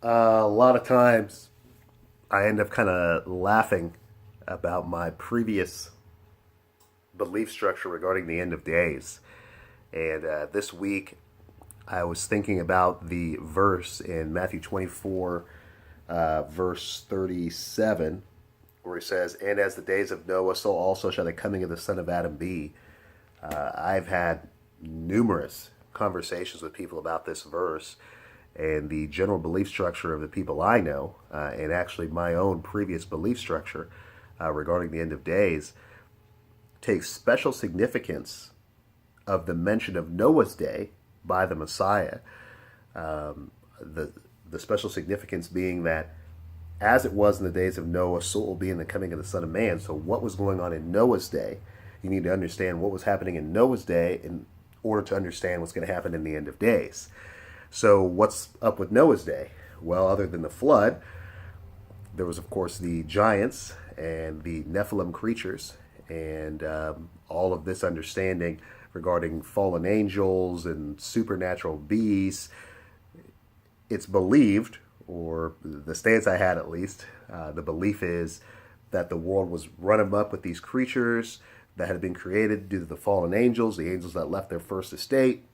A lot of times I end up kind of laughing about my previous belief structure regarding the end of days. And this week I was thinking about the verse in Matthew 24, verse 37, where he says, "And as the days of Noah, so also shall the coming of the Son of Adam be." I've had numerous conversations with people about this verse and the general belief structure of the people I know, and actually my own previous belief structure regarding the end of days, takes special significance of the mention of Noah's day by the Messiah. The the special significance being that as it was in the days of Noah, so it will be in the coming of the Son of Man. So what was going on in Noah's day? You need to understand what was happening in Noah's day in order to understand what's going to happen in the end of days. So what's up with Noah's day? Well, other than the flood, there was, of course, the giants and the Nephilim creatures, and all of this understanding regarding fallen angels and supernatural beasts. It's believed, or the stance I had at least, the belief is that the world was run amok with these creatures that had been created due to the fallen angels, the angels that left their first estate.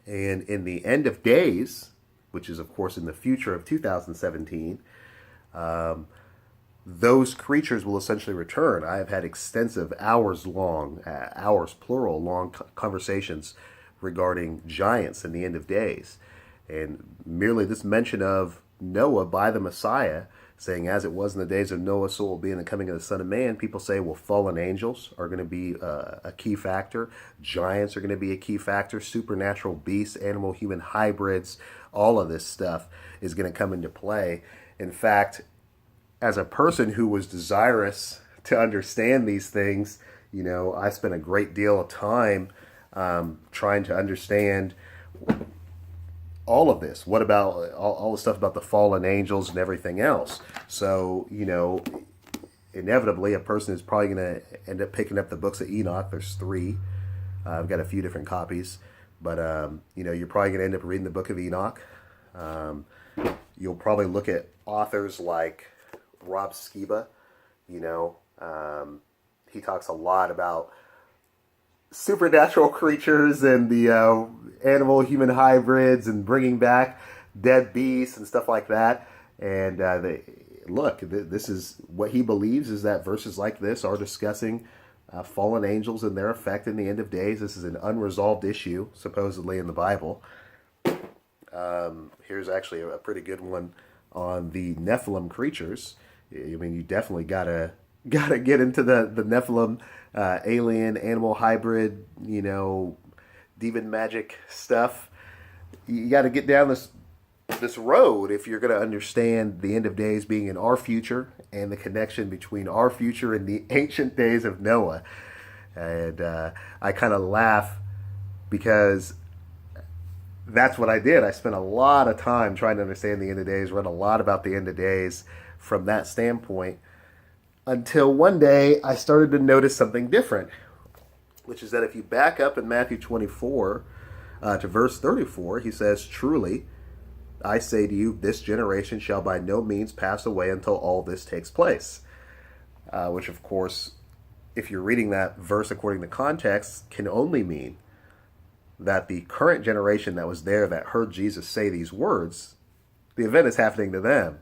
And in the end of days, which is, of course, in the future of 2017, those creatures will essentially return. I have had extensive hours plural, long conversations regarding giants in the end of days. And merely this mention of Noah by the Messiah, saying, as it was in the days of Noah, so it will be in the coming of the Son of Man, people say, well, fallen angels are going to be a key factor. Giants are going to be a key factor. Supernatural beasts, animal human hybrids, all of this stuff is going to come into play. In fact, as a person who was desirous to understand these things, I spent a great deal of time trying to understand all of this. What about all the stuff about the fallen angels and everything else? So, inevitably, a person is probably going to end up picking up the books of Enoch. There's three. I've got a few different copies. But, you're probably going to end up reading the book of Enoch. You'll probably look at authors like Rob Skiba. He talks a lot about supernatural creatures and the animal human hybrids and bringing back dead beasts and stuff like that. And this is what he believes, is that verses like this are discussing fallen angels and their effect in the end of days. This is an unresolved issue, supposedly, in the Bible. Here's actually a pretty good one on the Nephilim creatures. I mean, you definitely gotta get into the Nephilim alien animal hybrid, demon magic stuff. You got to get down this road if you're going to understand the end of days being in our future and the connection between our future and the ancient days of Noah. And I kind of laugh because that's what I did. I spent a lot of time trying to understand the end of days, read a lot about the end of days from that standpoint, until one day I started to notice something different, which is that if you back up in Matthew 24 to verse 34, he says, "Truly, I say to you, this generation shall by no means pass away until all this takes place." Which, of course, if you're reading that verse according to context, can only mean that the current generation that was there that heard Jesus say these words, the event is happening to them.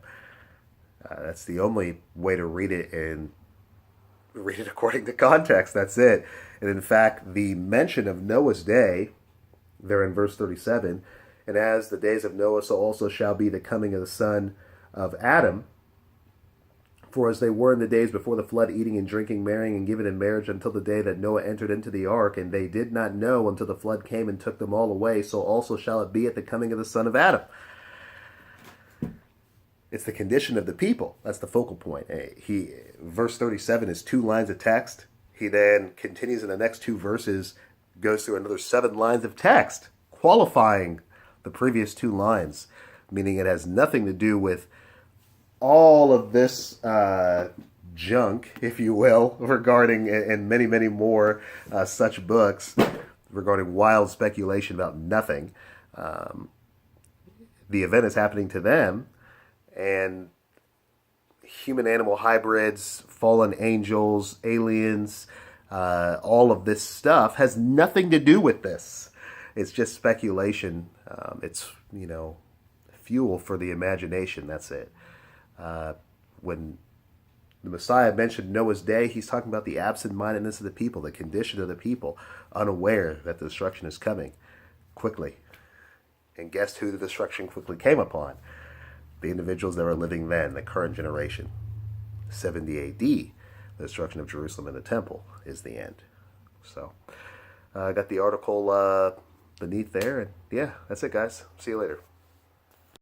That's the only way to read it, and read it according to context. That's it. And in fact, the mention of Noah's day, there in verse 37, "And as the days of Noah, so also shall be the coming of the son of Adam. For as they were in the days before the flood, eating and drinking, marrying and giving in marriage, until the day that Noah entered into the ark, and they did not know until the flood came and took them all away, so also shall it be at the coming of the son of Adam." It's the condition of the people. That's the focal point. Verse 37 is 2 lines of text. He then continues in the next 2 verses, goes through another 7 lines of text, qualifying the previous 2 lines, meaning it has nothing to do with all of this junk, if you will, regarding, and many, many more such books regarding wild speculation about nothing. the event is happening to them, and human-animal hybrids, fallen angels, aliens, all of this stuff has nothing to do with this. It's just speculation. It's, fuel for the imagination. That's it. When the Messiah mentioned Noah's day, he's talking about the absent-mindedness of the people, the condition of the people, unaware that the destruction is coming quickly. And guess who the destruction quickly came upon? The individuals that were living then, the current generation. 70 AD, the destruction of Jerusalem and the temple is the end. So, I got the article beneath there, and yeah, that's it, guys. See you later.